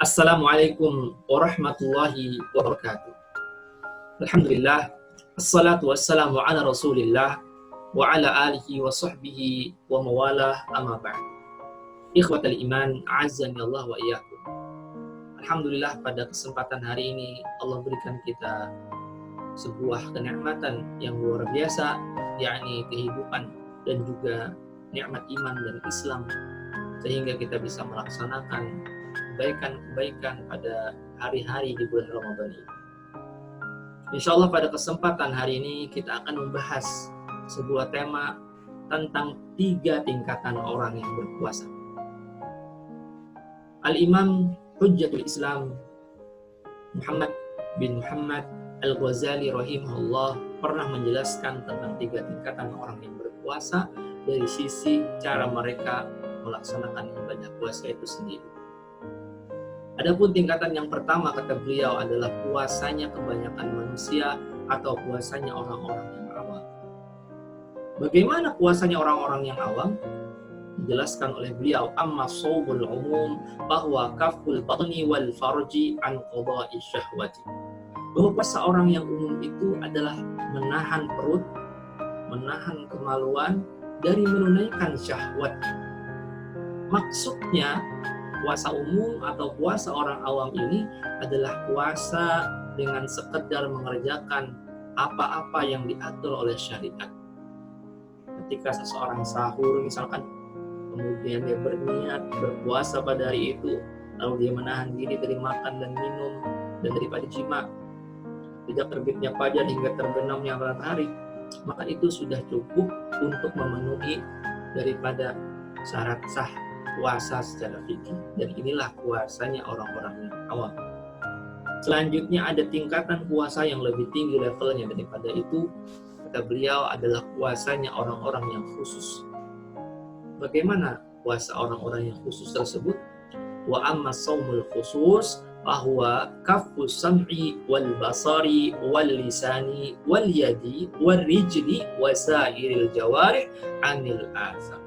Assalamualaikum warahmatullahi wabarakatuh. Alhamdulillah, assalatu wassalamu ala rasulillah wa ala alihi wa sahbihi wa mawalah amma ba'd. Ikhwatal iman, a'azzani Allah wa iyyakum. Alhamdulillah, pada kesempatan hari ini Allah berikan kita sebuah kenikmatan yang luar biasa, yakni kehidupan dan juga nikmat iman dan Islam, sehingga kita bisa melaksanakan kebaikan-kebaikan pada hari-hari di bulan Ramadan ini. Insya Allah pada kesempatan hari ini kita akan membahas sebuah tema tentang 3 tingkatan orang yang berpuasa. Al-Imam Hujjatul Islam Muhammad bin Muhammad Al-Ghazali rahimahullah pernah menjelaskan tentang 3 tingkatan orang yang berpuasa dari sisi cara mereka melaksanakan ibadah puasa itu sendiri. Adapun tingkatan yang pertama, kata beliau, adalah puasanya kebanyakan manusia atau puasanya orang-orang yang awam. Bagaimana puasanya orang-orang yang awam? Dijelaskan oleh beliau, amma shaumul umum bahwa kaful batni wal farji an qada'i syahwati. Bahwa puasa orang yang umum itu adalah menahan perut, menahan kemaluan dari menunaikan syahwat. Maksudnya puasa umum atau puasa orang awam ini adalah puasa dengan sekedar mengerjakan apa-apa yang diatur oleh syariat. Ketika seseorang sahur misalkan, kemudian dia berniat berpuasa pada hari itu, lalu dia menahan diri dari makan dan minum dan daripada jima, sejak terbitnya fajar hingga terbenamnya matahari, maka itu sudah cukup untuk memenuhi daripada syarat sah puasa secara fikih, dan inilah puasanya orang-orang yang awam. Selanjutnya ada tingkatan puasa yang lebih tinggi levelnya daripada itu, kata beliau, adalah puasanya orang-orang yang khusus. Bagaimana puasa orang-orang yang khusus tersebut? Wa amma shaumul khusus bahwa kafus sam'i wal basari wal lisani wal yadi wal rijli wa sairil jawarih anil azam.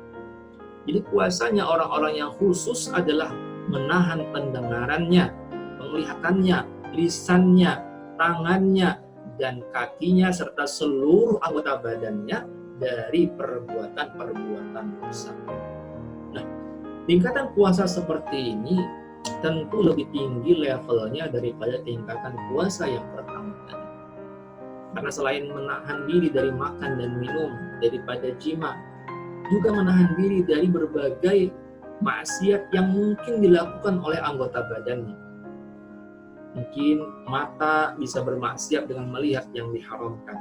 Jadi puasanya orang-orang yang khusus adalah menahan pendengarannya, penglihatannya, lisannya, tangannya, dan kakinya, serta seluruh anggota badannya dari perbuatan-perbuatan dosa. Nah, tingkatan puasa seperti ini tentu lebih tinggi levelnya daripada tingkatan puasa yang pertama tadi. Karena selain menahan diri dari makan dan minum, daripada jima, juga menahan diri dari berbagai maksiat yang mungkin dilakukan oleh anggota badannya. Mungkin mata bisa bermaksiat dengan melihat yang diharamkan.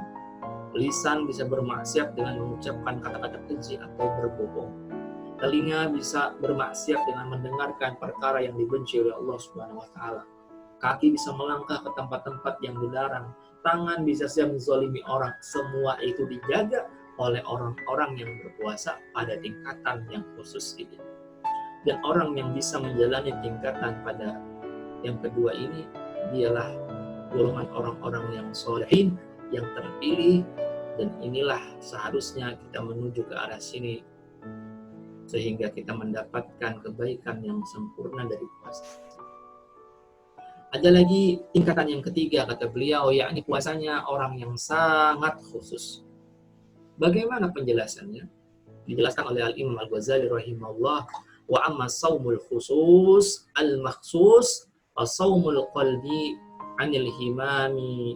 Lisan bisa bermaksiat dengan mengucapkan kata-kata keji atau berbohong. Telinga bisa bermaksiat dengan mendengarkan perkara yang dibenci oleh Allah Subhanahu wa taala. Kaki bisa melangkah ke tempat-tempat yang dilarang. Tangan bisa saja menzalimi orang. Semua itu dijaga oleh orang-orang yang berpuasa pada tingkatan yang khusus ini. Dan orang yang bisa menjalani tingkatan pada yang kedua ini, dialah golongan orang-orang yang solehin, yang terpilih, dan inilah seharusnya kita menuju ke arah sini, sehingga kita mendapatkan kebaikan yang sempurna dari puasa. Ada lagi tingkatan yang ketiga, kata beliau, yakni puasanya orang yang sangat khusus. Bagaimana penjelasannya? Dijelaskan oleh Al-Imam Al-Ghazali rahimahullah, wa amma shaumul khusus al-makhsus wa shaumul qalbi anil himami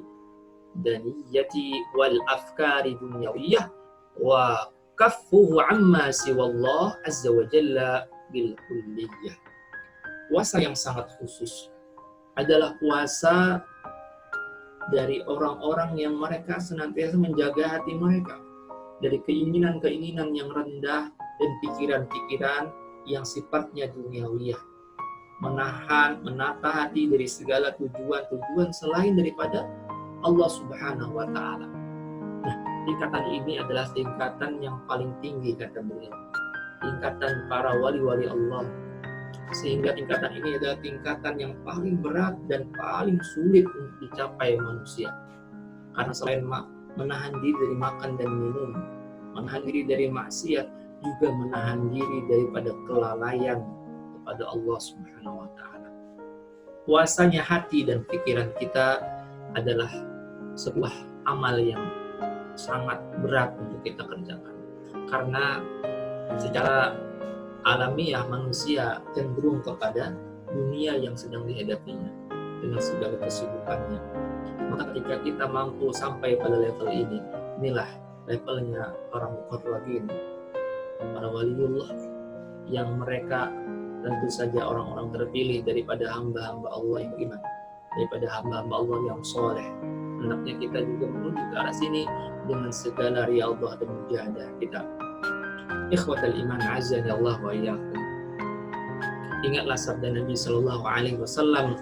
daniyati wal afkari dunyawiyah wa kaffuhu amma siwallah azza wa jalla bil kulliyah. Puasa yang sangat khusus adalah puasa dari orang-orang yang mereka senantiasa menjaga hati mereka dari keinginan-keinginan yang rendah dan pikiran-pikiran yang sifatnya duniawiyah. Menahan, menata hati dari segala tujuan-tujuan selain daripada Allah Subhanahu wa ta'ala. Nah, tingkatan ini adalah tingkatan yang paling tinggi, kata beliau. Tingkatan para wali-wali Allah. Sehingga tingkatan ini adalah tingkatan yang paling berat dan paling sulit untuk dicapai manusia. Karena selain menahan diri dari makan dan minum, menahan diri dari maksiat, juga menahan diri daripada kelalaian kepada Allah Subhanahu wa taala. puasanya hati dan pikiran kita adalah sebuah amal yang sangat berat untuk kita kerjakan. Karena secara alamiah manusia cenderung kepada dunia yang sedang dihadapinya dengan segala kesibukannya. Maka ketika kita mampu sampai pada level ini, inilah levelnya para muqarrabin, para waliullah, yang mereka tentu saja orang-orang terpilih daripada hamba-hamba Allah yang beriman, daripada hamba-hamba Allah yang soleh. Hendaknya kita juga menuju ke arah sini dengan segala riyadhah dan mujahadah kita. Ikhwatal iman azza Allah wa iyyakum. Ingatlah sabda Nabi sallallahu alaihi wasallam,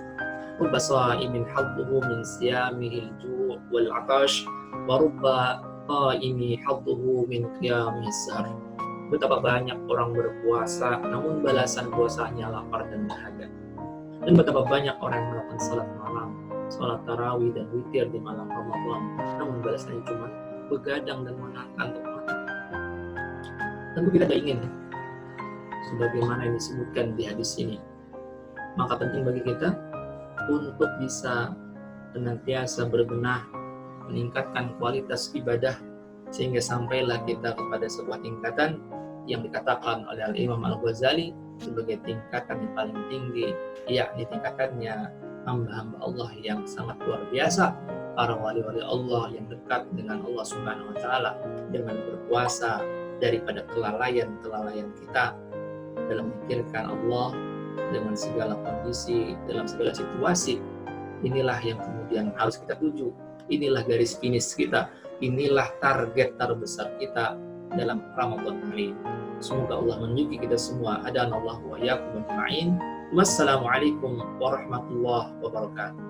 "Rubba sha'imin hadduhu min siyamihi al-ju' wal 'atash wa rubba qa'imi hadduhu min qiyamihi as-sahar." Betapa banyak orang berpuasa namun balasan puasanya lapar dan dahaga. Dan betapa banyak orang yang melakukan salat malam, salat tarawih dan witir di malam Ramadan, namun balasannya cuma begadang dan mengantuk mata. Tentu kita tidak ingin sebagaimana yang disebutkan di hadis ini. Maka penting bagi kita untuk bisa senantiasa berbenah, meningkatkan kualitas ibadah sehingga sampailah kita kepada sebuah tingkatan yang dikatakan oleh Al-Imam Al-Ghazali sebagai tingkatan yang paling tinggi, yakni tingkatannya hamba-hamba Allah yang sangat luar biasa, para wali-wali Allah yang dekat dengan Allah Subhanahu wa taala, dengan berpuasa daripada kelalaian kita dalam memikirkan Allah dengan segala kondisi, dalam segala situasi. Inilah yang kemudian harus kita tuju. Inilah garis finish kita. Inilah target terbesar kita dalam Ramadan kali ini. Semoga Allah menunjuki kita semua. Adanallahu wa iyyakum ajma'in. Wassalamualaikum warahmatullahi wabarakatuh.